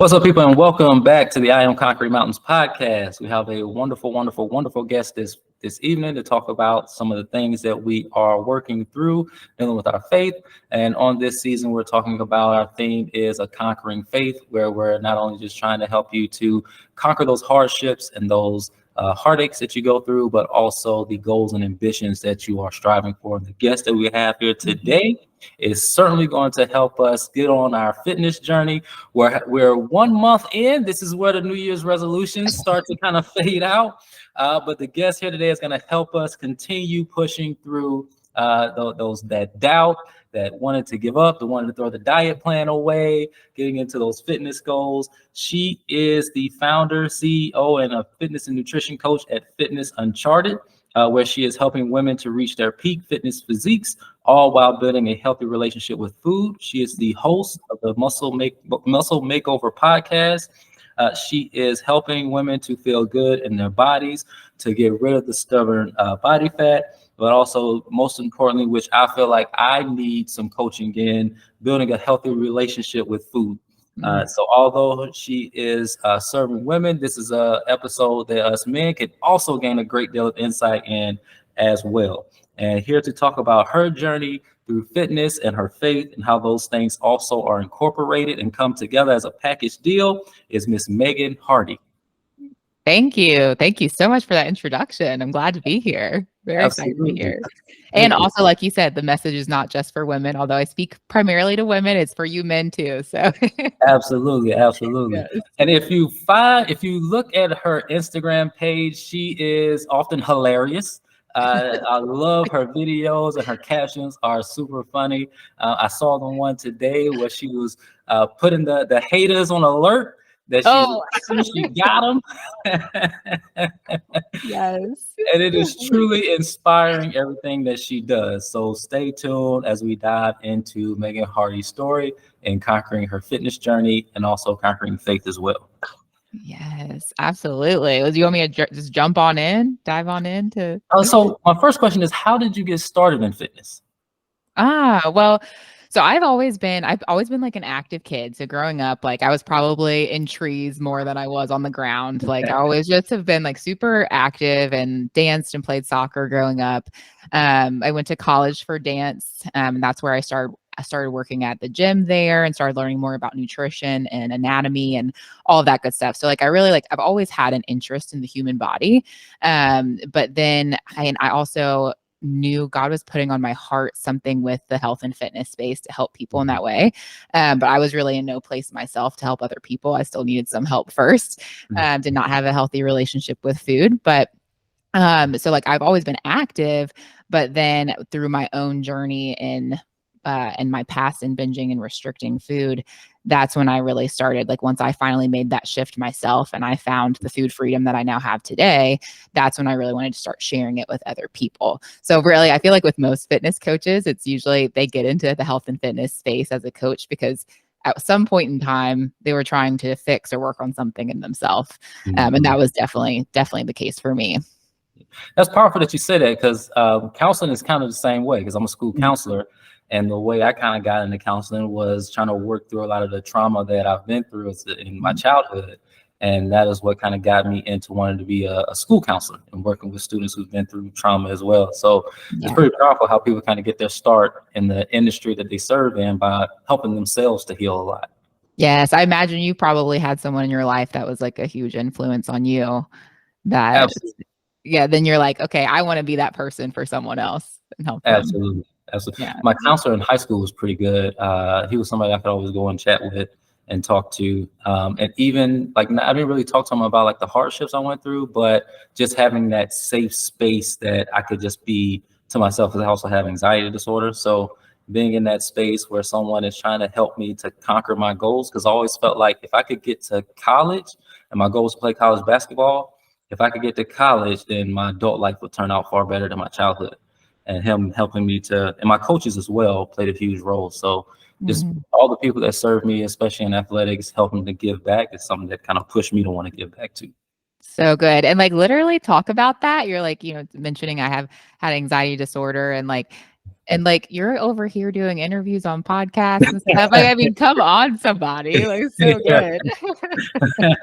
What's up, people, and welcome back to the I Am Conquering Mountains podcast. We have a wonderful guest this evening to talk about some of the things that we are working through dealing with our faith. And on this season, we're talking about our theme is a conquering faith, where we're not only just trying to help you to conquer those hardships and those heartaches that you go through, but also the goals and ambitions that you are striving for. And the guest that we have here today is certainly going to help us get on our fitness journey. We're 1 month in. This is where the New Year's resolutions start to kind of fade out. But the guest here today is going to help us continue pushing through that doubt, that wanted to give up, that wanted to throw the diet plan away, getting into those fitness goals. She is the founder, CEO, and a fitness and nutrition coach at Fitness Uncharted, where she is helping women to reach their peak fitness physiques, all while building a healthy relationship with food. She is the host of the Muscle Makeover podcast. She is helping women to feel good in their bodies, to get rid of the stubborn body fat, but also, most importantly, which I feel like I need some coaching in, building a healthy relationship with food. So although she is serving women, this is an episode that us men can also gain a great deal of insight in as well. And here to talk about her journey through fitness and her faith and how those things also are incorporated and come together as a package deal is Miss Megan Hardy. Thank you. Thank you so much for that introduction. I'm glad to be here. Very excited to be here. And also, like you said, the message is not just for women, although I speak primarily to women, it's for you men too. So Absolutely. Yes. And if you look at her Instagram page, she is often hilarious. I love her videos, and her captions are super funny. I saw the one today where she was putting the haters on alert that she got them. Yes. And it is truly inspiring, everything that she does. So stay tuned as we dive into Megan Hardy's story and conquering her fitness journey and also conquering faith as well. Yes, absolutely. Do you want me to just dive on into? So my first question is, how did you get started in fitness? Well, so I've always been like an active kid. So growing up, like I was probably in trees more than I was on the ground. Like I always just have been like super active and danced and played soccer growing up. I went to college for dance. And that's where I started working at the gym there and started learning more about nutrition and anatomy and all of that good stuff. So like, I've always had an interest in the human body. But then I also knew God was putting on my heart something with the health and fitness space to help people in that way. But I was really in no place myself to help other people. I still needed some help first. Did not have a healthy relationship with food, but so like I've always been active, but then through my own journey in my past in binging and restricting food, that's when I really started. Like once I finally made that shift myself and I found the food freedom that I now have today, that's when I really wanted to start sharing it with other people. So really, I feel like with most fitness coaches, it's usually they get into the health and fitness space as a coach because at some point in time, they were trying to fix or work on something in themselves. And that was definitely the case for me. That's powerful that you say that, because counseling is kind of the same way, because I'm a school counselor. And the way I kind of got into counseling was trying to work through a lot of the trauma that I've been through in my childhood. And that is what kind of got me into wanting to be a school counselor and working with students who've been through trauma as well. So it's pretty powerful how people kind of get their start in the industry that they serve in by helping themselves to heal a lot. Yes, I imagine you probably had someone in your life that was like a huge influence on you. Absolutely. Yeah, then you're like, okay, I want to be that person for someone else and help them. Absolutely. Yeah. My counselor in high school was pretty good. He was somebody I could always go and chat with and talk to. And even like, I didn't really talk to him about like the hardships I went through, but just having that safe space that I could just be to myself, because I also have anxiety disorder. So being in that space where someone is trying to help me to conquer my goals, because I always felt like if I could get to college, and my goal was to play college basketball, if I could get to college, then my adult life would turn out far better than my childhood. And him helping me and my coaches as well played a huge role. So just all the people that served me, especially in athletics, helping to give back is something that kind of pushed me to want to give back to. So good. And like literally talk about that. You're like, mentioning I have had anxiety disorder, and like And like you're over here doing interviews on podcasts and stuff. Like, I mean, come on, somebody. Like, so Yeah. good.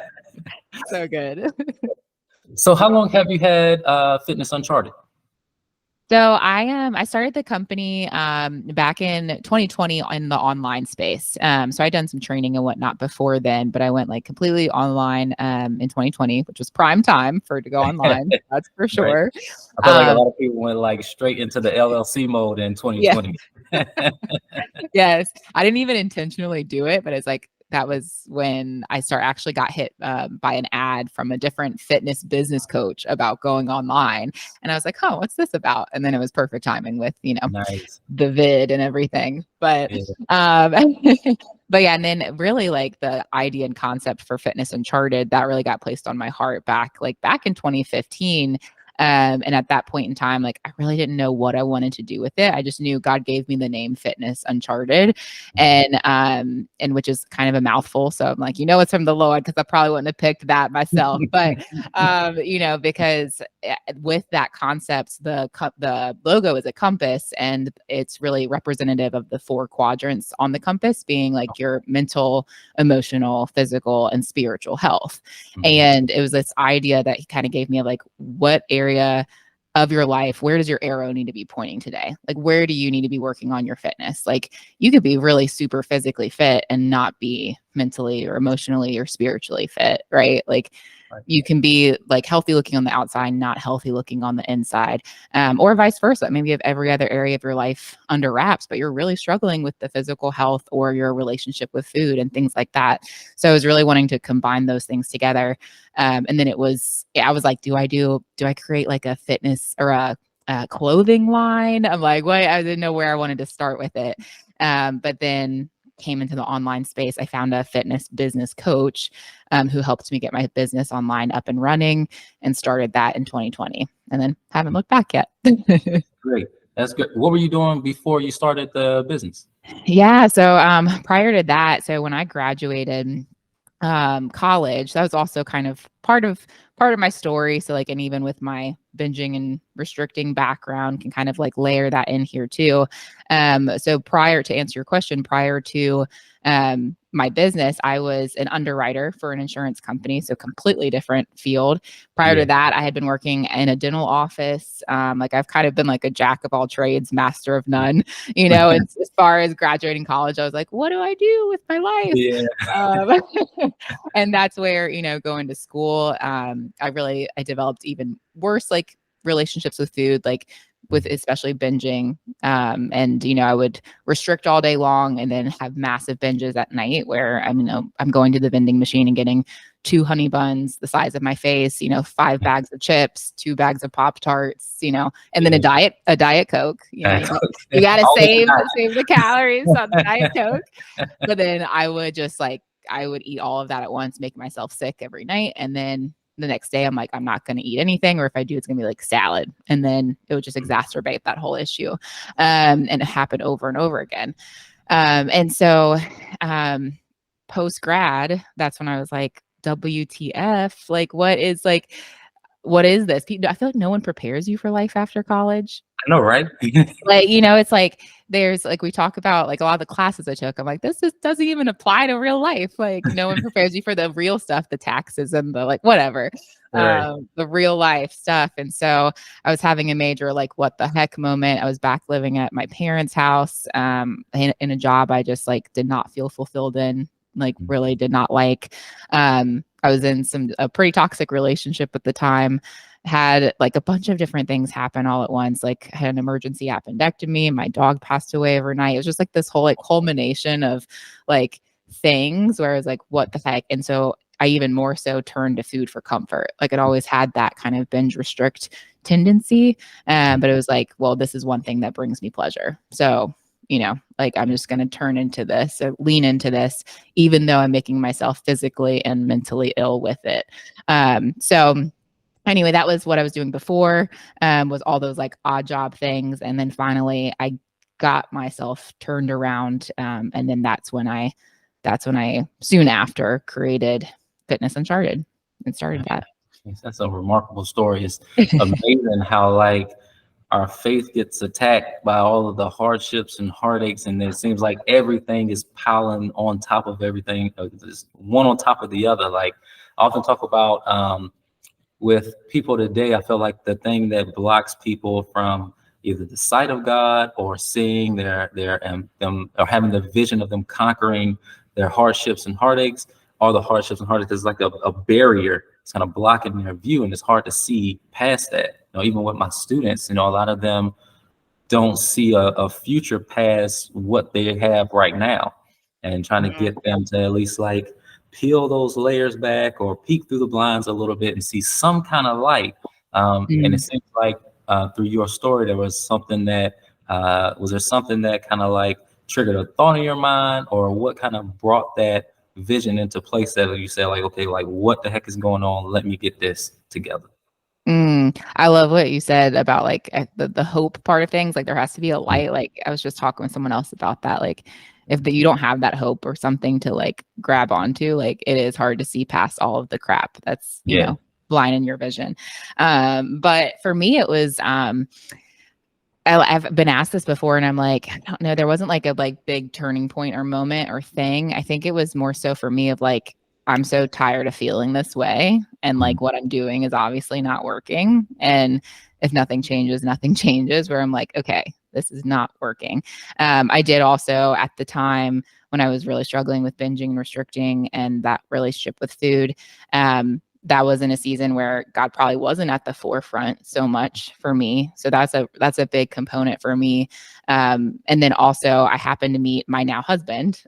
So good. So how long have you had Fitness Uncharted? So I started the company back in 2020 in the online space. So I'd done some training and whatnot before then, but I went like completely online in 2020, which was prime time for it to go online. That's for Right. sure. I feel like a lot of people went like straight into the LLC mode in Yeah. 2020. Yes. I didn't even intentionally do it, but it's like that was when I actually got hit by an ad from a different fitness business coach about going online. And I was like, oh, what's this about? And then it was perfect timing with, Nice. the vid and everything. But Yeah. but yeah, and then really like the idea and concept for Fitness Uncharted that really got placed on my heart back in 2015. And at that point in time, like I really didn't know what I wanted to do with it. I just knew God gave me the name Fitness Uncharted, and which is kind of a mouthful. So I'm like, it's from the Lord, because I probably wouldn't have picked that myself. But because with that concept, the logo is a compass, and it's really representative of the 4 quadrants on the compass, being like your mental, emotional, physical, and spiritual health. And it was this idea that he kind of gave me of like, what area of your life, where does your arrow need to be pointing today? Like, where do you need to be working on your fitness? Like, you could be really super physically fit and not be mentally or emotionally or spiritually fit, right? Like, you can be like healthy looking on the outside, not healthy looking on the inside, or vice versa. Maybe you have every other area of your life under wraps, but you're really struggling with the physical health or your relationship with food and things like that. So I was really wanting to combine those things together. And then I was like, do I create like a fitness or a clothing line? I'm like, wait, I didn't know where I wanted to start with it. But then came into the online space. I found a fitness business coach who helped me get my business online up and running, and started that in 2020, and then haven't looked back yet. Great. That's good. What were you doing before you started the business? Yeah. So prior to that, so when I graduated college, that was also kind of part of my story. So like, and even with my binging and restricting background, can kind of like layer that in here too. So prior to answer your question, prior to my business, I was an underwriter for an insurance company, so completely different field. Prior to that, I had been working in a dental office. Like, I've kind of been like a jack of all trades, master of none. As far as graduating college, I was like, what do I do with my life? Yeah. And that's where, going to school, I developed even worse, like, relationships with food, like with especially binging. And, I would restrict all day long and then have massive binges at night where I'm going to the vending machine and getting 2 honey buns the size of my face, 5 bags of chips, 2 bags of Pop-Tarts, and then a Diet Coke. You got to save the calories on the Diet Coke. But then I would eat all of that at once, make myself sick every night. And then the next day I'm like, I'm not going to eat anything, or if I do, it's going to be like salad. And then it would just exacerbate that whole issue. And it happened over and over again. And so post grad, that's when I was like, WTF, like, what is this? I feel like no one prepares you for life after college. I know, right? Like, it's like, there's like, we talk about like a lot of the classes I took. I'm like, this doesn't even apply to real life. Like, no one prepares you for the real stuff, the taxes and the like, whatever, Right. the real life stuff. And so I was having a major, like, what the heck moment. I was back living at my parents' house, in a job I just like did not feel fulfilled in, like really did not like. I was in a pretty toxic relationship at the time, had like a bunch of different things happen all at once. Like, I had an emergency appendectomy, my dog passed away overnight. It was just like this whole like culmination of like things where I was like, what the heck? And so I even more so turned to food for comfort. Like, it always had that kind of binge restrict tendency. But it was like, well, this is one thing that brings me pleasure. So, like, I'm just going to turn into this, or lean into this, even though I'm making myself physically and mentally ill with it. So anyway, that was what I was doing before, was all those like odd job things. And then finally I got myself turned around. And then that's when I soon after created Fitness Uncharted and started that. That's a remarkable story. It's amazing how, like, our faith gets attacked by all of the hardships and heartaches, and it seems like everything is piling on top of everything, just one on top of the other. Like I often talk about with people today, I feel like the thing that blocks people from either the sight of God or seeing their them or having the vision of them conquering their hardships and heartaches, all the hardships and heartaches is like a barrier. It's kind of blocking their view, and it's hard to see past that. Even with my students, a lot of them don't see a future past what they have right now, and trying to get them to at least like peel those layers back or peek through the blinds a little bit and see some kind of light. And it seems like through your story, there was something that was there something that kind of like triggered a thought in your mind, or what kind of brought that vision into place that you said like, okay, like what the heck is going on? Let me get this together. I love what you said about like the hope part of things. Like there has to be a light. Like I was just talking with someone else about that. Like if you don't have that hope or something to like grab onto, like it is hard to see past all of the crap that's, blinding your vision. But for me, it was, I've been asked this before and I'm like, I don't know, there wasn't like a big turning point or moment or thing. I think it was more so for me of like, I'm so tired of feeling this way. And like what I'm doing is obviously not working. And if nothing changes, nothing changes, where I'm like, okay, this is not working. I did also at the time when I was really struggling with binging and restricting and that relationship with food, that was in a season where God probably wasn't at the forefront so much for me. So that's a big component for me. And then also I happened to meet my now husband,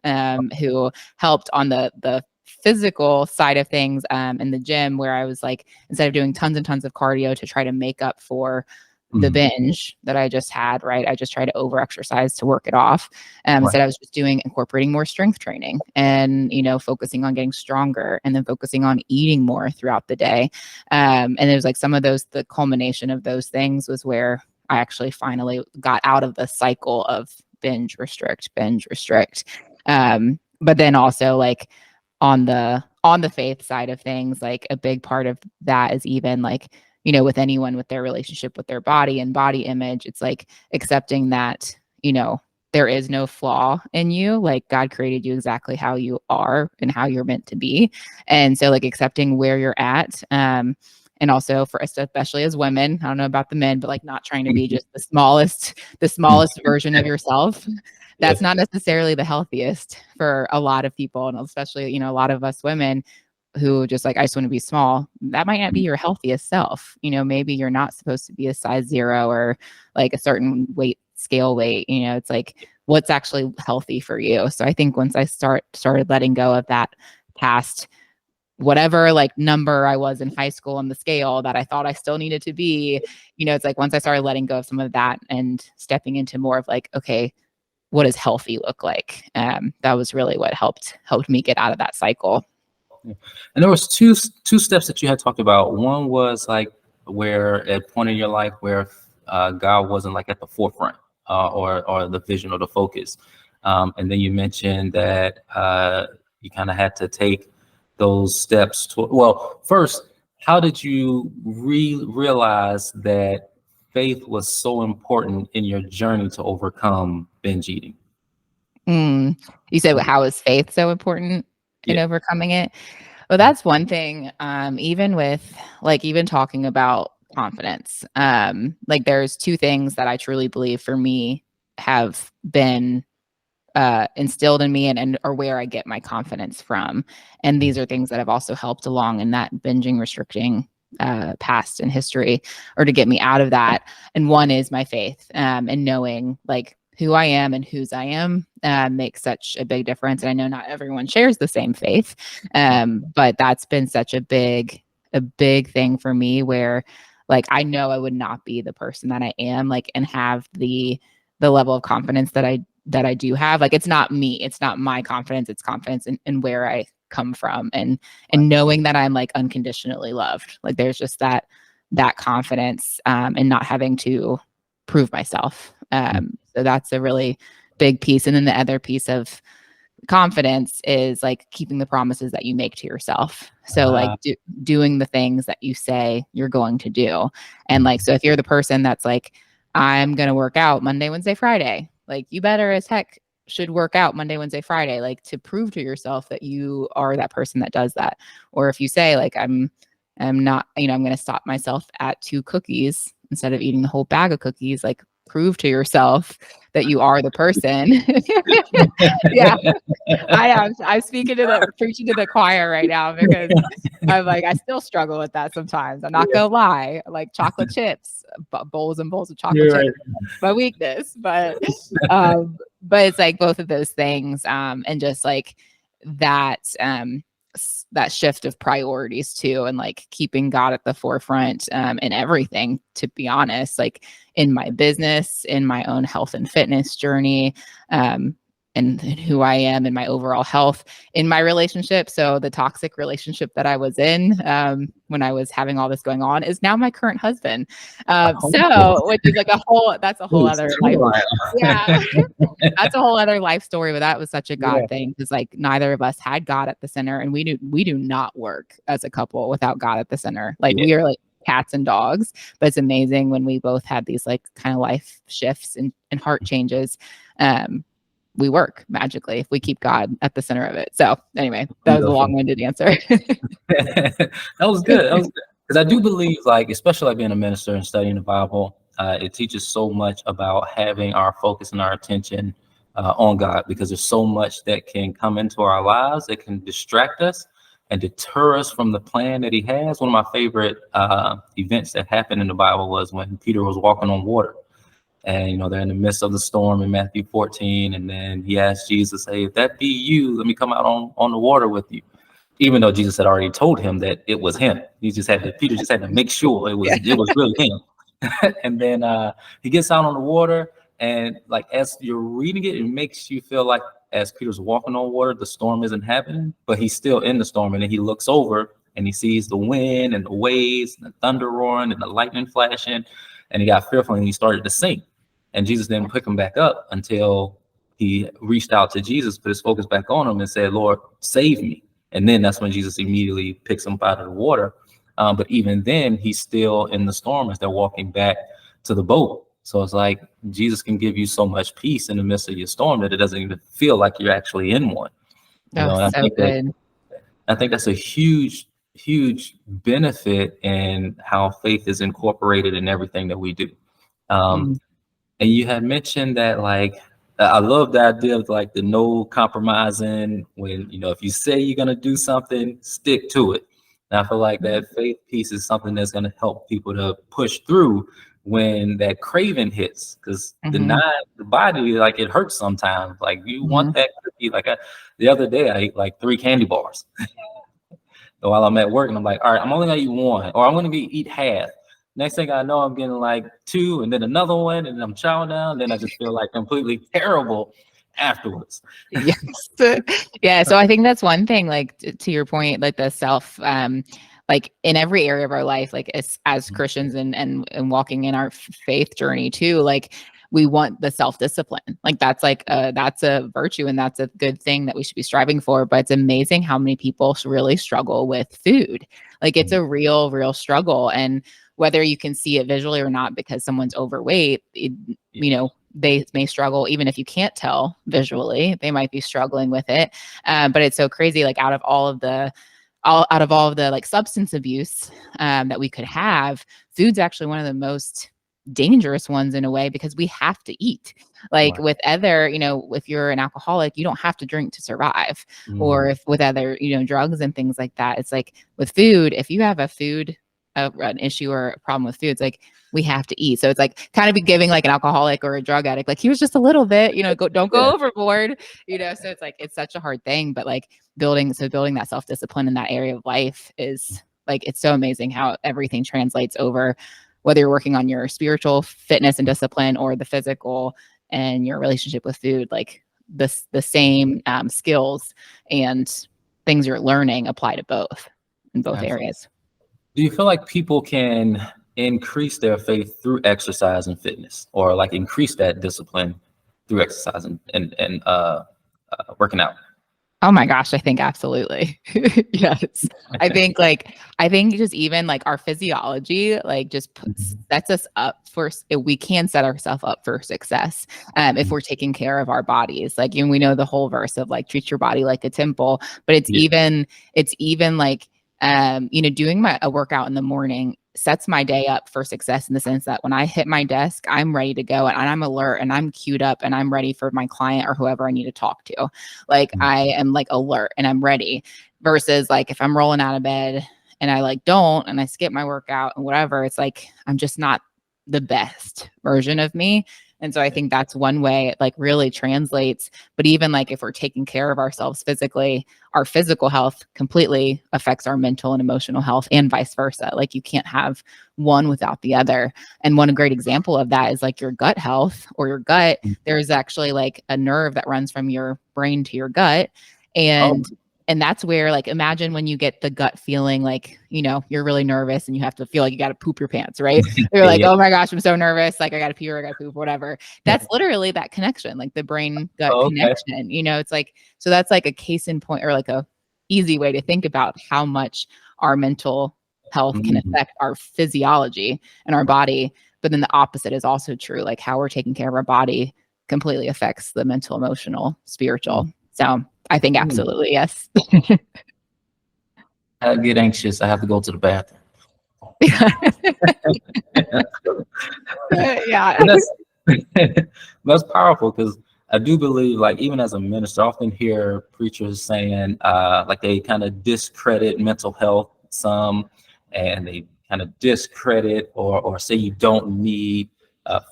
who helped on the physical side of things in the gym, where I was like, instead of doing tons and tons of cardio to try to make up for the binge that I just had, right? I just try to over exercise to work it off. Instead I was just incorporating more strength training and, focusing on getting stronger and then focusing on eating more throughout the day. And it was like some of those, the culmination of those things was where I actually finally got out of the cycle of binge restrict. But then also like on the faith side of things, like a big part of that is even like, with anyone with their relationship with their body and body image, it's like accepting that, there is no flaw in you. Like God created you exactly how you are and how you're meant to be. And so like accepting where you're at. And also for us, especially as women, I don't know about the men, but like not trying to be just the smallest version of yourself. That's not necessarily the healthiest for a lot of people. And especially, a lot of us women who just like, I just want to be small. That might not be your healthiest self. Maybe you're not supposed to be a size 0 or like a certain scale weight. It's like, what's actually healthy for you. So I think once I started letting go of that past, whatever like number I was in high school on the scale that I thought I still needed to be, it's like, once I started letting go of some of that and stepping into more of like, okay, what does healthy look like? That was really what helped me get out of that cycle. And there was two steps that you had talked about. One was like where at a point in your life where God wasn't like at the forefront or the vision or the focus. And then you mentioned that you kind of had to take those steps. Well, first, how did you realize that faith was so important in your journey to overcome binge eating? You said, how is faith so important in overcoming it? Well, that's one thing. Even with even talking about confidence, like there's two things that I truly believe for me have been instilled in me and are where I get my confidence from. And these are things that have also helped along in that binging, restricting past in history, or to get me out of that. And one is my faith, and knowing like who I am and whose I am makes such a big difference. And I know not everyone shares the same faith, but that's been such a big thing for me, where like I know I would not be the person that I am, like, and have the level of confidence that I do have. Like it's not me, it's not my confidence, it's confidence in where I come from, and knowing that I'm like unconditionally loved. Like there's just that confidence, and not having to prove myself. So that's a really big piece. And then the other piece of confidence is like keeping the promises that you make to yourself. So like doing the things that you say you're going to do. And like, so if you're the person that's like, I'm going to work out Monday, Wednesday, Friday. Like, you better as heck should work out Monday, Wednesday, Friday, like to prove to yourself that you are that person that does that. Or if you say like, I'm not, I'm going to stop myself at 2 cookies instead of eating the whole bag of cookies, like prove to yourself that you are the person. Yeah. I'm preaching to the choir right now, because I'm like, I still struggle with that sometimes. I'm not gonna lie. Like chocolate chips, bowls and bowls of chocolate You're chips, right. my weakness. But it's like both of those things, and just like that, that shift of priorities too, and like keeping God at the forefront, in everything. To be honest, like in my business, in my own health and fitness journey, and who I am and my overall health, in my relationship. So the toxic relationship that I was in, when I was having all this going on, is now my current husband. So which is like that's a whole other life. Yeah. That's a whole other life story, but that was such a God thing, because like neither of us had God at the center, and we do not work as a couple without God at the center. Like we are like cats and dogs, but it's amazing when we both had these like kind of life shifts and heart changes. We work magically if we keep God at the center of it. So anyway, that was a long-winded answer. That was good. That was good. Because I do believe, like, especially like being a minister and studying the Bible, it teaches so much about having our focus and our attention on God, because there's so much that can come into our lives that can distract us and deter us from the plan that he has. One of my favorite events that happened in the Bible was when Peter was walking on water. And, they're in the midst of the storm in Matthew 14. And then he asked Jesus, hey, if that be you, let me come out on the water with you. Even though Jesus had already told him that it was him. Peter just had to make sure it was really him. And then he gets out on the water. And like, as you're reading it, it makes you feel like as Peter's walking on water, the storm isn't happening, but he's still in the storm. And then he looks over and he sees the wind and the waves and the thunder roaring and the lightning flashing. And he got fearful and he started to sink. And Jesus didn't pick him back up until he reached out to Jesus, put his focus back on him and said, Lord, save me. And then that's when Jesus immediately picks him out of the water. But even then, he's still in the storm as they're walking back to the boat. So it's like Jesus can give you so much peace in the midst of your storm that it doesn't even feel like you're actually in one. I think that's a huge benefit in how faith is incorporated in everything that we do. And you had mentioned that, like, I love the idea of like the no compromising when, if you say you're going to do something, stick to it. And I feel like that faith piece is something that's going to help people to push through when that craving hits, because denying the body, like, it hurts sometimes. Like, you want that cookie. Like, the other day I ate like 3 candy bars while I'm at work, and I'm like, all right, I'm only going to eat 1, or I'm going to eat half. Next thing I know, I'm getting like 2 and then another one, and I'm chowing down. Then I just feel like completely terrible afterwards. Yes. Yeah. So I think that's one thing, like to your point, like the self, like in every area of our life, like as Christians and walking in our faith journey too, like we want the self-discipline. Like that's a virtue, and that's a good thing that we should be striving for. But it's amazing how many people really struggle with food. Like it's a real struggle. And whether you can see it visually or not, because someone's overweight, they may struggle. Even if you can't tell visually, they might be struggling with it. But it's so crazy. Like out of all of the like substance abuse that we could have, food's actually one of the most dangerous ones in a way, because we have to eat. Like with other, if you're an alcoholic, you don't have to drink to survive. Or if with other, drugs and things like that, it's like with food, if you have an issue or a problem with food, it's like we have to eat. So it's like kind of be giving like an alcoholic or a drug addict, like he was just a little bit, don't go overboard, so it's like it's such a hard thing. But like building that self-discipline in that area of life is like, it's so amazing how everything translates over, whether you're working on your spiritual fitness and discipline or the physical and your relationship with food. Like the same skills and things you're learning apply to both in both areas. Do you feel like people can increase their faith through exercise and fitness, or like increase that discipline through exercise and working out? Oh my gosh, I think absolutely. Yes. I think just even like our physiology like just Mhm. sets us up for we can set ourselves up for success if we're taking care of our bodies. Like we know the whole verse of like treat your body like a temple, but Yeah. it's even like doing a workout in the morning sets my day up for success in the sense that when I hit my desk, I'm ready to go and I'm alert and I'm queued up and I'm ready for my client or whoever I need to talk to. Like Mhm. I am like alert and I'm ready versus like if I'm rolling out of bed and I like don't and I skip my workout and whatever, it's like I'm just not the best version of me. And so I think that's one way it like really translates. But even like if we're taking care of ourselves physically, our physical health completely affects our mental and emotional health and vice versa. Like you can't have one without the other. And one great example of that is like your gut health or your gut. There's actually like a nerve that runs from your brain to your gut. Oh, And that's where like imagine when you get the gut feeling like you're really nervous and you have to feel like you got to poop your pants, right? You're like, yeah. oh my gosh, I'm so nervous, like I got to pee or I got to poop, whatever. That's literally that connection, like the brain gut Oh, okay. connection. It's like, so that's like a case in point or like a easy way to think about how much our mental health can Mhm. affect our physiology and our body. But then the opposite is also true. Like how we're taking care of our body completely affects the mental, emotional, spiritual. So I think Mhm. absolutely yes. I get anxious. I have to go to the bathroom. Yeah. And that's powerful because I do believe, like, even as a minister, I often hear preachers saying, like, they kind of discredit mental health some, and they kind of discredit or say you don't need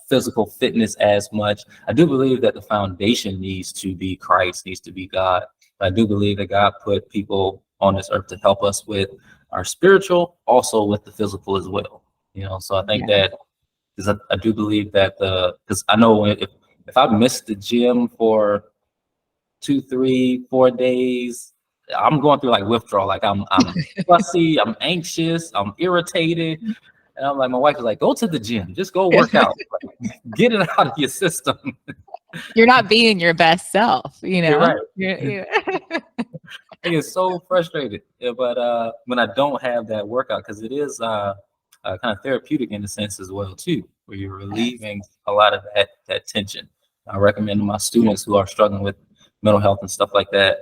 physical fitness as much. I do believe that the foundation needs to be Christ, needs to be God. I do believe that God put people on this earth to help us with our spiritual, also with the physical as well. So I think Yeah. that because I do believe that because I know if I miss the gym for 2, 3, 4 days, I'm going through like withdrawal. Like I'm fussy, I'm anxious, I'm irritated, and I'm like my wife is like, go to the gym, just go work out, like, get it out of your system. You're not being your best self, You're right. I get so frustrated, yeah, but when I don't have that workout, because it is kind of therapeutic in a sense as well too, where you're Yes. relieving a lot of that tension. I recommend to my students who are struggling with mental health and stuff like that.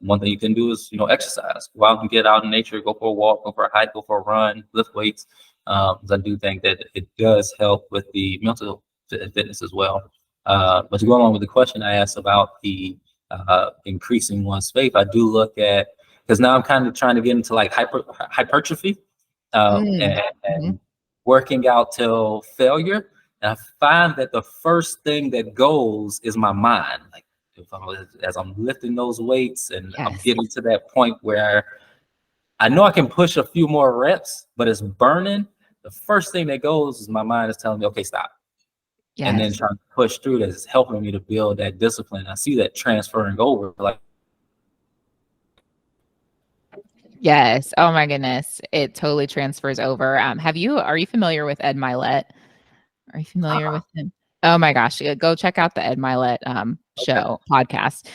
One thing you can do is exercise. Go out and get out in nature, go for a walk, go for a hike, go for a run, lift weights. 'Cause I do think that it does help with the mental fitness as well. But to go along with the question I asked about the increasing one's faith, I do look at because now I'm kind of trying to get into like hypertrophy Mm. and Mhm. working out till failure. And I find that the first thing that goes is my mind. Like as I'm lifting those weights and I'm Yes. getting to that point where I know I can push a few more reps, but it's burning. The first thing that goes is my mind is telling me, okay, stop. And then Yes. trying to push through that is helping me to build that discipline. I see that transferring over. Like, Yes. Oh my goodness. It totally transfers over. Are you familiar with Ed Milet? Are you familiar with him? Oh my gosh. Yeah, go check out the Ed Milet okay. show podcast.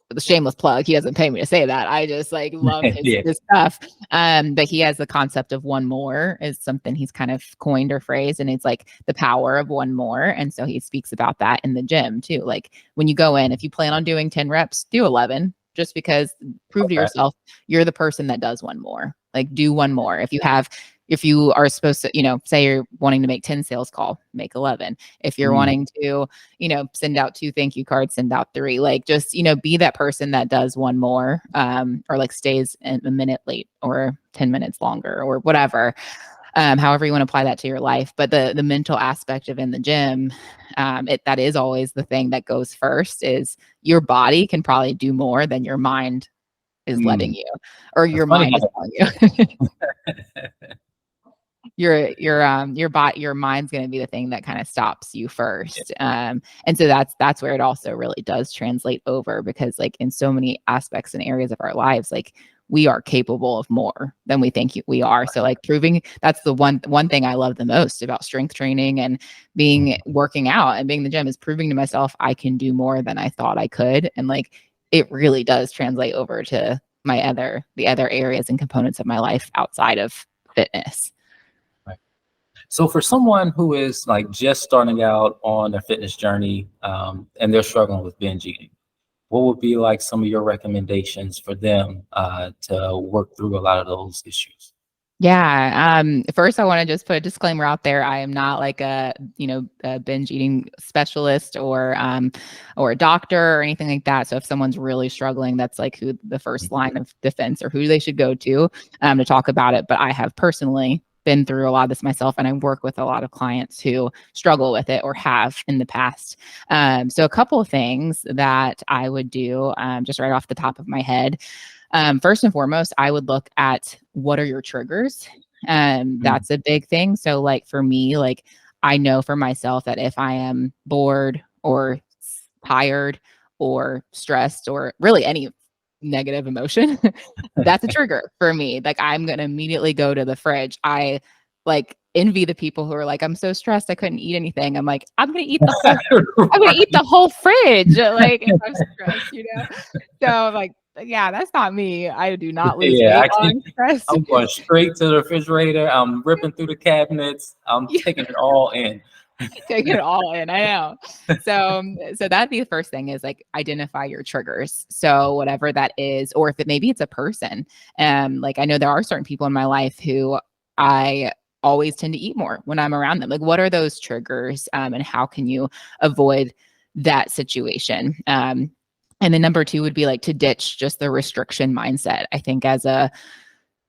The shameless plug. He doesn't pay me to say that. I just like love his Yeah. his stuff. But he has the concept of one more is something he's kind of coined or phrased, and it's like the power of one more. And so he speaks about that in the gym too. Like when you go in, if you plan on doing 10 reps, do 11 just because prove to Okay. yourself you're the person that does one more. Like do one more. If you are supposed to, say you're wanting to make 10 sales call, make 11. If you're Mm, wanting to, send out 2 thank you cards, send out 3. Like just, be that person that does one more, or like stays a minute late or 10 minutes longer or whatever. However you want to apply that to your life. But the mental aspect of in the gym, that is always the thing that goes first is your body can probably do more than your mind is letting mm. you, or It's your funny mind is how telling you. Your mind's going to be the thing that kind of stops you first. And so that's where it also really does translate over because like in so many aspects and areas of our lives, like we are capable of more than we think we are. So like proving that's the one thing I love the most about strength training and being working out and being in the gym is proving to myself I can do more than I thought I could. And like it really does translate over to the other areas and components of my life outside of fitness. Right. So for someone who is like just starting out on their fitness journey, and they're struggling with binge eating, what would be like some of your recommendations for them to work through a lot of those issues? Yeah. First, I want to just put a disclaimer out there. I am not like a binge eating specialist or a doctor or anything like that. So if someone's really struggling, that's like who the first line of defense or who they should go to talk about it. But I have personally been through a lot of this myself, and I work with a lot of clients who struggle with it or have in the past. So a couple of things that I would do, just right off the top of my head. First and foremost, I would look at what are your triggers. That's a big thing. So like for me, like I know for myself that if I am bored or tired or stressed or really any negative emotion, that's a trigger for me. Like I'm going to immediately go to the fridge. I like envy the people who are like, I'm so stressed I couldn't eat anything. I'm like, I'm going to eat the whole I'm going to eat the whole fridge. Like if I'm stressed, So like, yeah, that's not me. I do not lose Yeah, weight while I'm stressed. I'm going straight to the refrigerator. I'm ripping through the cabinets. I'm taking it all in. Take it all in. I know. So that'd be the first thing is like identify your triggers. So whatever that is, or if maybe it's a person. Like I know there are certain people in my life who I always tend to eat more when I'm around them. Like what are those triggers? And how can you avoid that situation? And then number two would be like to ditch just the restriction mindset. I think as a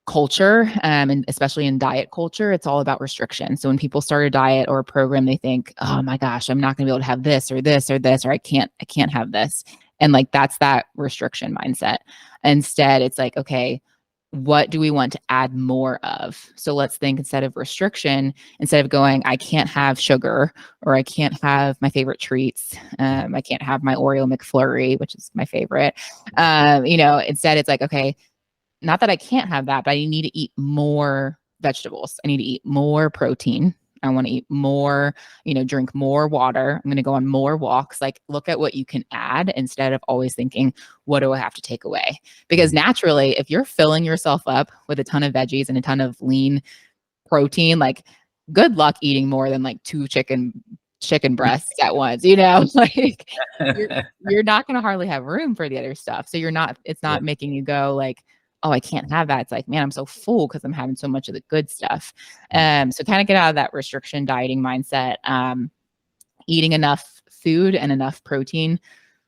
culture, and especially in diet culture, it's all about restriction. So when people start a diet or a program, they think, oh my gosh, I'm not going to be able to have this or this or this, or I can't have this. And like, that's that restriction mindset. Instead, it's like, okay, what do we want to add more of? So let's think instead of restriction, instead of going, I can't have sugar or I can't have my favorite treats. I can't have my Oreo McFlurry, which is my favorite. Instead it's like, okay, not that I can't have that, but I need to eat more vegetables. I need to eat more protein. I want to eat more, drink more water. I'm going to go on more walks. Like look at what you can add instead of always thinking, what do I have to take away? Because naturally, if you're filling yourself up with a ton of veggies and a ton of lean protein, like good luck eating more than like two chicken breasts at once, like you're not going to hardly have room for the other stuff. So it's not making you go like, oh, I can't have that. It's like, man, I'm so full because I'm having so much of the good stuff. So kind of get out of that restriction dieting mindset. Eating enough food and enough protein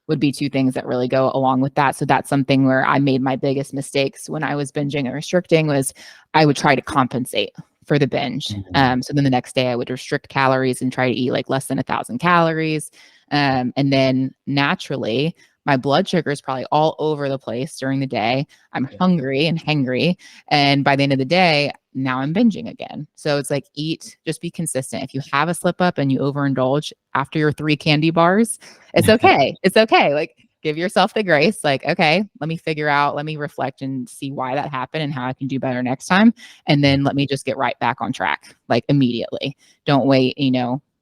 would be two things that really go along with that. So that's something where I made my biggest mistakes when I was binging and restricting was I would try to compensate for the binge. So then the next day I would restrict calories and try to eat like less than 1,000 calories. And then naturally, my blood sugar is probably all over the place during the day. I'm hungry and hangry. And by the end of the day, now I'm binging again. So it's like just be consistent. If you have a slip up and you overindulge after your 3 candy bars, it's okay. It's okay. Like give yourself the grace. Like, okay, let me reflect and see why that happened and how I can do better next time. And then let me just get right back on track, like immediately. Don't wait,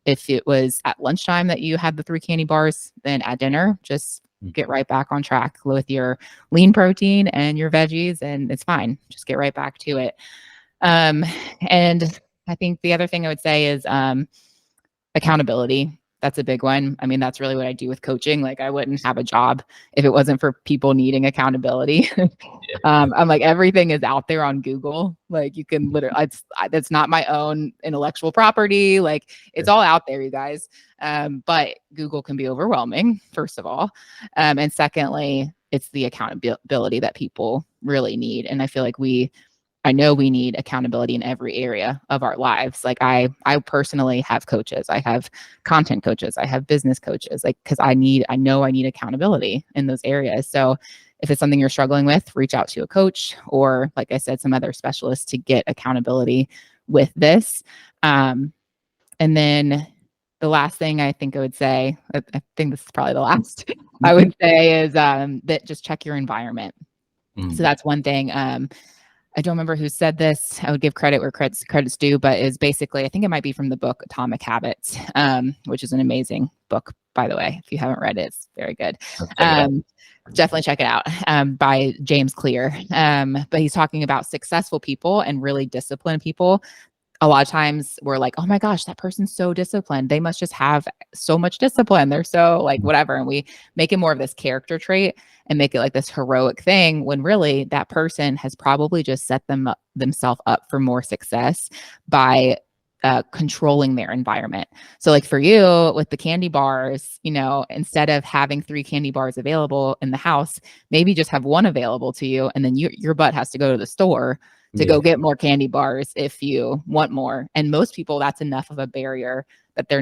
if it was at lunchtime that you had the 3 candy bars, then at dinner, just get right back on track with your lean protein and your veggies, and it's fine. Just get right back to it. And I think the other thing I would say is accountability. That's a big one. I mean, that's really what I do with coaching. Like I wouldn't have a job if it wasn't for people needing accountability. I'm like, everything is out there on Google. Like you can literally, that's not my own intellectual property. Like it's all out there, you guys. But Google can be overwhelming, first of all. And secondly, it's the accountability that people really need. And I feel like I know we need accountability in every area of our lives. Like I personally have coaches, I have content coaches, I have business coaches, like, cause I know I need accountability in those areas. So if it's something you're struggling with, reach out to a coach or like I said, some other specialists to get accountability with this. And then the last thing I think I would say, I think this is probably the last I would say is that just check your environment. So that's one thing. I don't remember who said this. I would give credit where credit's due, but is basically, I think it might be from the book Atomic Habits, which is an amazing book, by the way. If you haven't read it, it's very good. Let's check it out. Definitely check it out, by James Clear. But he's talking about successful people and really disciplined people. A lot of times we're like, oh my gosh, that person's so disciplined. They must just have so much discipline. They're so like whatever. And we make it more of this character trait and make it like this heroic thing when really that person has probably just set themselves up for more success by controlling their environment. So like for you with the candy bars, instead of having 3 candy bars available in the house, maybe just have 1 available to you. And then your butt has to go to the store to go get more candy bars if you want more. And most people, that's enough of a barrier that they're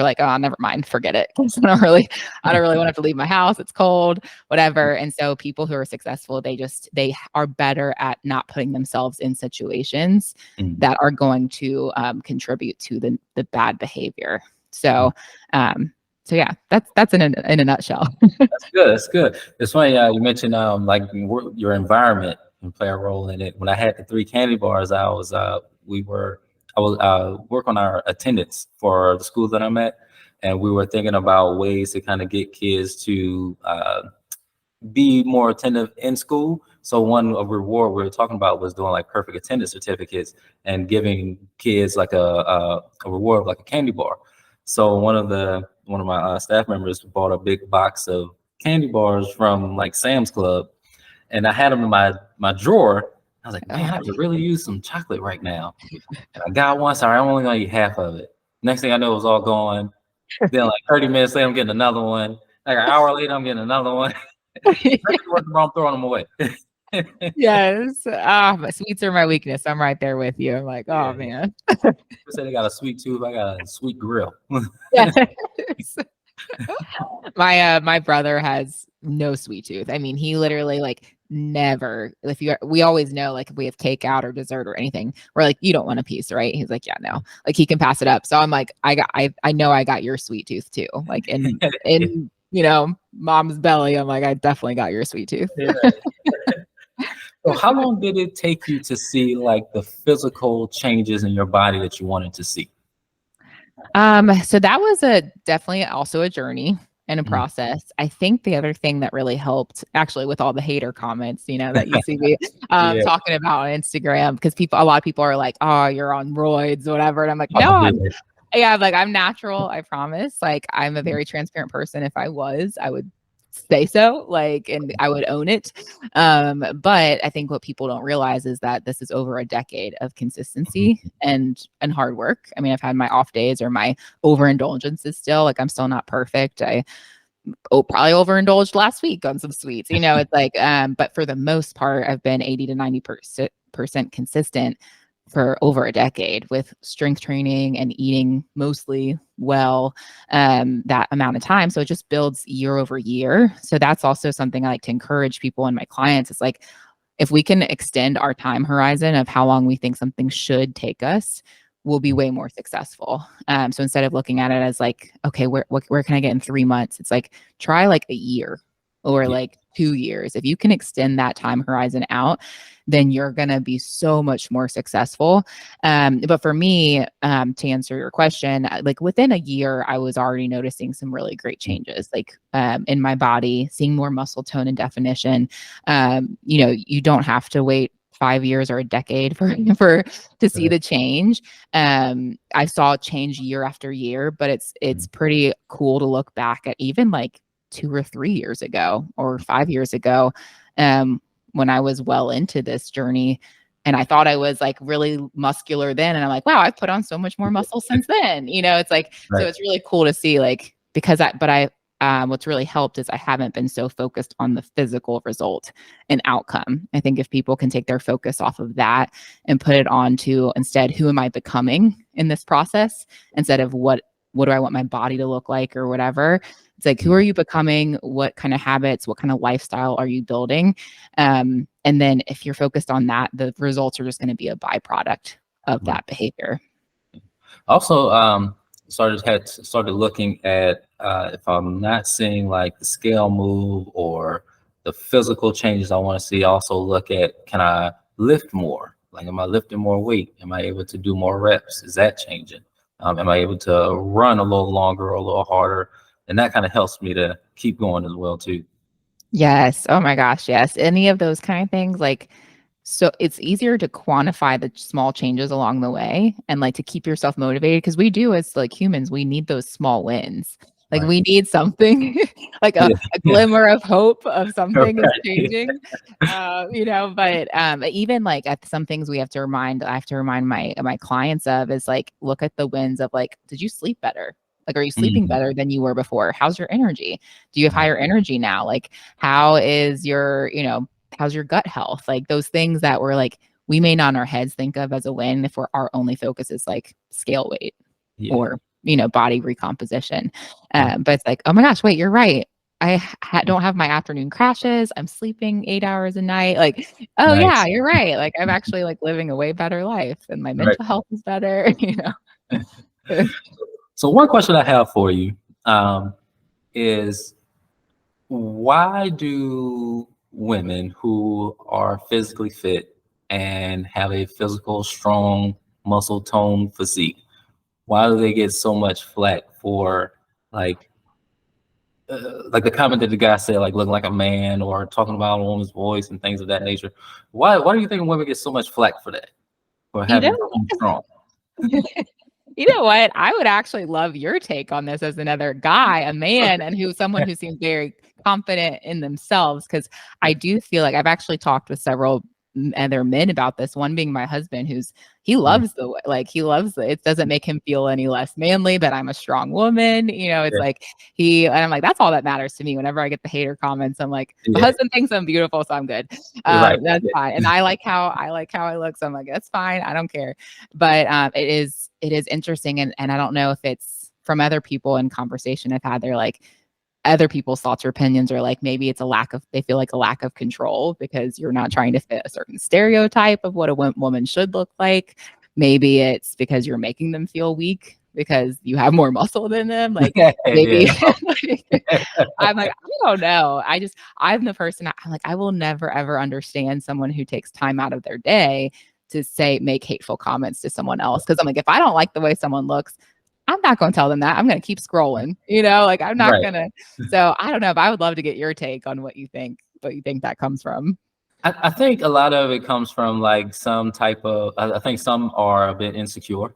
like, oh, never mind, forget it. I don't really want to have to leave my house. It's cold, whatever. And so people who are successful, they are better at not putting themselves in situations that are going to contribute to the bad behavior. So, yeah, that's in a nutshell. That's good. It's funny. You mentioned like your environment and play a role in it. When I had the 3 candy bars, I was work on our attendance for the school that I'm at, and we were thinking about ways to kind of get kids to be more attentive in school. So one reward we were talking about was doing like perfect attendance certificates and giving kids like a reward of like a candy bar. So one of my staff members bought a big box of candy bars from like Sam's Club, and I had them in my drawer. I was like, man, I could really use some chocolate right now. And I got one. Sorry, I'm only gonna eat half of it. Next thing I know, it was all gone. Then like 30 minutes later, I'm getting another one. Like an hour later, I'm getting another one. I'm throwing them away. Yes. My sweets are my weakness. I'm right there with you. I'm like, oh man. People say they got a sweet tooth. I got a sweet grill. Yes. My brother has no sweet tooth. I mean, he literally like never. We always know like if we have cake out or dessert or anything, we're like, you don't want a piece, right? He's like, yeah, no. Like he can pass it up. So I'm like, I know I got your sweet tooth too. Like in mom's belly, I'm like, I definitely got your sweet tooth. Yeah. So how long did it take you to see like the physical changes in your body that you wanted to see? So that was definitely also a journey and a process. I think the other thing that really helped actually with all the hater comments, that you see me talking about on Instagram, because a lot of people are like, oh, you're on roids, whatever. And I'm like, no, I'm natural. I promise. Like I'm a very transparent person. If I would say so, like, and I would own it. But I think what people don't realize is that this is over a decade of consistency and hard work. I mean, I've had my off days or my overindulgences still. Like I'm still not perfect. I probably overindulged last week on some sweets. It's like, but for the most part, I've been 80 to 90% consistent for over a decade with strength training and eating mostly well, that amount of time. So it just builds year over year. So that's also something I like to encourage people and my clients. It's like, if we can extend our time horizon of how long we think something should take us, we'll be way more successful. So instead of looking at it as like, okay, where can I get in 3 months? It's like, try like a year or like 2 years. If you can extend that time horizon out, then you're going to be so much more successful. But for me, to answer your question, like within a year, I was already noticing some really great changes, like in my body, seeing more muscle tone and definition. You don't have to wait 5 years or a decade to see the change. I saw it change year after year, but it's pretty cool to look back at even like 2 or 3 years ago or 5 years ago, when I was well into this journey, and I thought I was like really muscular then. And I'm like, wow, I've put on so much more muscle since then. It's like, so it's really cool to see, like, because what's really helped is I haven't been so focused on the physical result and outcome. I think if people can take their focus off of that and put it on to instead, who am I becoming in this process, instead of what do I want my body to look like or whatever. It's like, who are you becoming? What kind of habits, what kind of lifestyle are you building? And then if you're focused on that, the results are just going to be a byproduct of that behavior. Also, started looking at if I'm not seeing like the scale move or the physical changes I want to see, also look at, can I lift more? Like, am I lifting more weight? Am I able to do more reps? Is that changing? Am I able to run a little longer or a little harder? And that kind of helps me to keep going as well too. Yes. Oh my gosh, yes. Any of those kind of things, like, so it's easier to quantify the small changes along the way and like to keep yourself motivated because we do as like humans, we need those small wins. Like Right. we need something like Yeah. a Yeah. glimmer of hope of something is Right. changing. But even like at some things I have to remind my clients of is like look at the wins of like, did you sleep better? Like, are you sleeping Mhm. better than you were before? How's your energy? Do you have Right. higher energy now? Like, how is how's your gut health? Like those things that we're like, we may not in our heads think of as a win if our only focus is like scale weight Yeah. or, body recomposition. Right. But it's like, oh my gosh, wait, you're right. Don't have my afternoon crashes. I'm sleeping 8 hours a night. Like, oh yeah, Nice. you're right. Like I'm actually like living a way better life and my Right. mental health is better, So one question I have for you is why do women who are physically fit and have a physical, strong, muscle tone physique, why do they get so much flack for like like the comment that the guy said, like looking like a man or talking about a woman's voice and things of that nature? Why do you think women get so much flack for that? For you know, having become strong? You know what? I would actually love your take on this as another guy, a man, and someone who seems very confident in themselves. Because I do feel like I've actually talked with several other men about this. One being my husband, he Mhm. loves he loves it. Doesn't make him feel any less manly that I'm a strong woman. It's Yeah, like and I'm like, that's all that matters to me. Whenever I get the hater comments, I'm like, my yeah, husband thinks I'm beautiful, so I'm good. right. That's Yeah, fine. And I like how I look, so I'm like, that's fine. I don't care. But it is interesting, and I don't know if it's from other people in conversation I've had. They're like other people's thoughts or opinions are like maybe it's they feel like a lack of control because you're not trying to fit a certain stereotype of what a woman should look like. Maybe it's because you're making them feel weak because you have more muscle than them. Like maybe yeah, like, I'm like, I don't know. I'm the person I'm like, I will never ever understand someone who takes time out of their day to make hateful comments to someone else. Cause I'm like, if I don't like the way someone looks, I'm not going to tell them that. I'm going to keep scrolling, like I'm not right. going to. So I don't know, but I would love to get your take on what you think that comes from. I think a lot of it comes from like some type of. I think some are a bit insecure.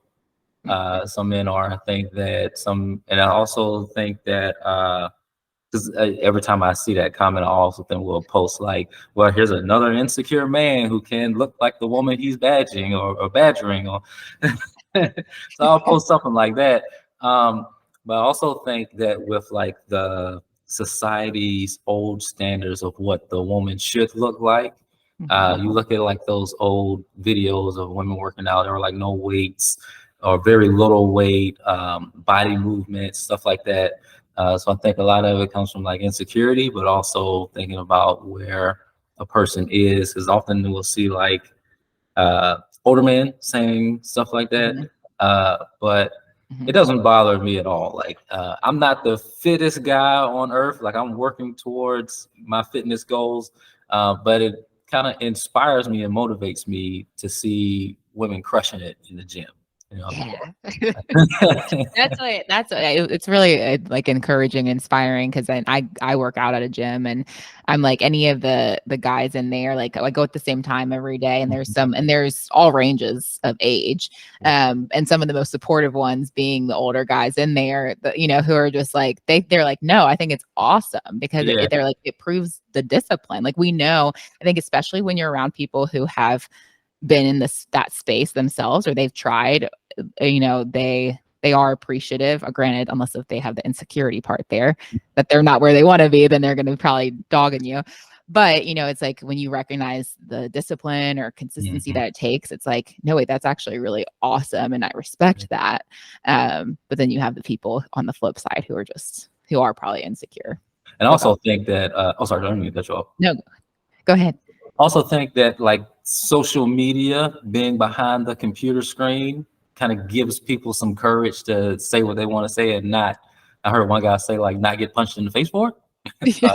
Some men are. I think that some, and I also think that because every time I see that comment, I also think we'll post like, "Well, here's another insecure man who can look like the woman he's or badgering," or so I'll post something like that. Um, but I also think that with like the society's old standards of what the woman should look like, Mhm. you look at like those old videos of women working out, there were like no weights or very little weight, body movement, stuff like that. So I think a lot of it comes from like insecurity, but also thinking about where a person is, because often we'll see like older men saying stuff like that. Mhm. But it Mhm. doesn't bother me at all. Like I'm not the fittest guy on earth. Like I'm working towards my fitness goals, but it kind of inspires me and motivates me to see women crushing it in the gym. Yeah. Yeah. It's really like encouraging, inspiring because I work out at a gym and I'm like any of the guys in there, like I go at the same time every day and there's all ranges of age. And some of the most supportive ones being the older guys in there, who are just like they're like, no, I think it's awesome because Yeah. they're like, it proves the discipline. Like we know, I think especially when you're around people who have been in that space themselves or they've tried, they are appreciative, granted, unless if they have the insecurity part there that they're not where they want to be, then they're going to probably dogging you. But it's like when you recognize the discipline or consistency Mhm. that it takes, it's like, no, wait, that's actually really awesome and I respect that. But then you have the people on the flip side who are probably insecure And I also about. think that oh sorry, don't mean to cut you off. No, go ahead. Also think that like social media being behind the computer screen kind of gives people some courage to say what they want to say and not. I heard one guy say like not get punched in the face for it. Yeah.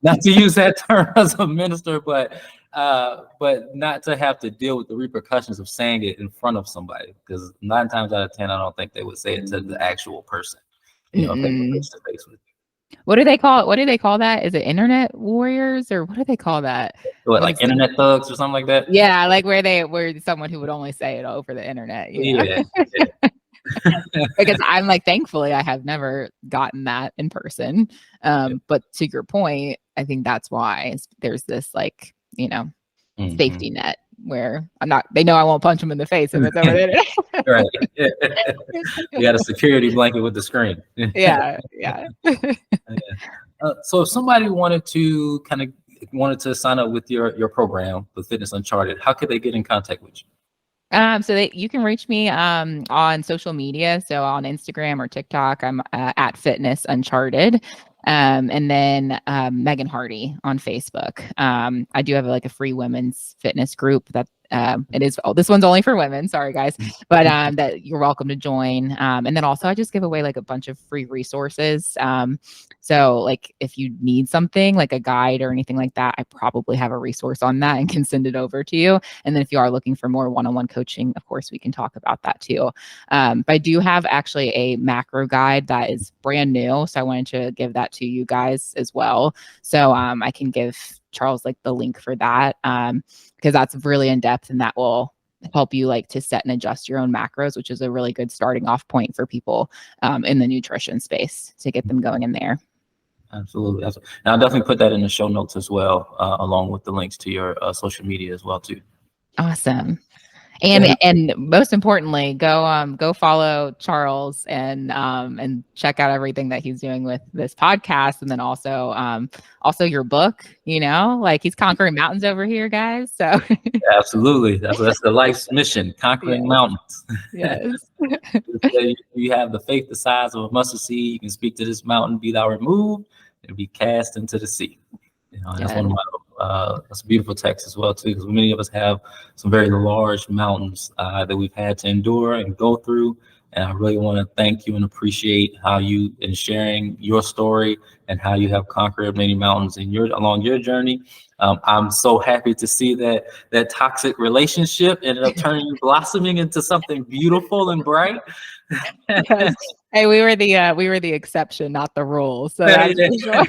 Not to use that term as a minister, but but not to have to deal with the repercussions of saying it in front of somebody, because 9 times out of 10, I don't think they would say it to the actual person, if they were face to face with you. What do they call it? What do they call that? Is it internet warriors, or what do they call that? What, like internet thugs or something like that? Yeah, like where someone who would only say it over the internet. Yeah. Because I'm like, thankfully, I have never gotten that in person. But to your point, I think that's why there's this like, safety net where they know I won't punch them in the face if it's over the internet. Right. You got a security blanket with the screen. Yeah. So if somebody wanted to sign up with your program, the Fitness Uncharted, how could they get in contact with you? So you can reach me on social media. So on Instagram or TikTok, I'm at Fitness Uncharted. And then Megan Hardy on Facebook. I do have like a free women's fitness group that it is. Oh, this one's only for women. Sorry, guys, but that you're welcome to join. And then also I just give away like a bunch of free resources. So like if you need something like a guide or anything like that, I probably have a resource on that and can send it over to you. And then if you are looking for more one-on-one coaching, of course, we can talk about that too. But I do have actually a macro guide that is brand new. So I wanted to give that to you guys as well. So I can give Charles like the link for that because that's really in depth and that will help you like to set and adjust your own macros, which is a really good starting off point for people in the nutrition space to get them going in there. Absolutely. And I'll definitely put that in the show notes as well, along with the links to your social media as well too. Awesome. And most importantly, go follow Charles and check out everything that he's doing with this podcast, and then also your book. Like he's conquering mountains over here, guys. So absolutely, that's the life's mission: conquering mountains. Yes. You have the faith the size of a mustard seed. You can speak to this mountain, be thou removed, and be cast into the sea. That's one of my that's a beautiful text as well too, because many of us have some very large mountains that we've had to endure and go through. And I really want to thank you and appreciate how you in sharing your story and how you have conquered many mountains along your journey. I'm so happy to see that toxic relationship ended up blossoming into something beautiful and bright. Yes. Hey, we were the exception, not the rule. So that's for sure.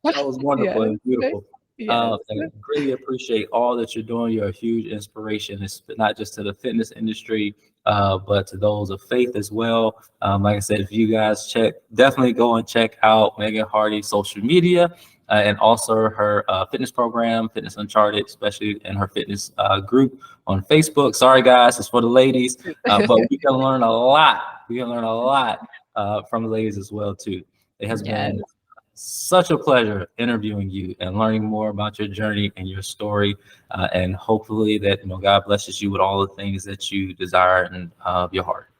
That was wonderful and beautiful. Yes. I greatly appreciate all that you're doing. You're a huge inspiration. It's not just to the fitness industry, but to those of faith as well. Like I said, if you guys definitely go and check out Megan Hardy's social media and also her fitness program, Fitness Uncharted, especially in her fitness group on Facebook. Sorry, guys, it's for the ladies, but we can learn a lot. We can learn a lot from the ladies as well too. It has been such a pleasure interviewing you and learning more about your journey and your story, and hopefully that God blesses you with all the things that you desire in your heart.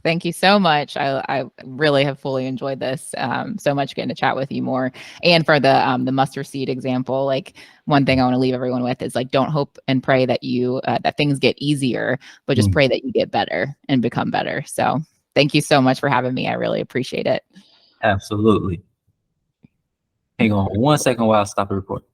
Thank you so much. I really have fully enjoyed this so much, getting to chat with you more. And for the mustard seed example, like one thing I want to leave everyone with is like, don't hope and pray that that things get easier, but just pray that you get better and become better. So thank you so much for having me. I really appreciate it. Absolutely. Hang on 1 second while I stop the recording.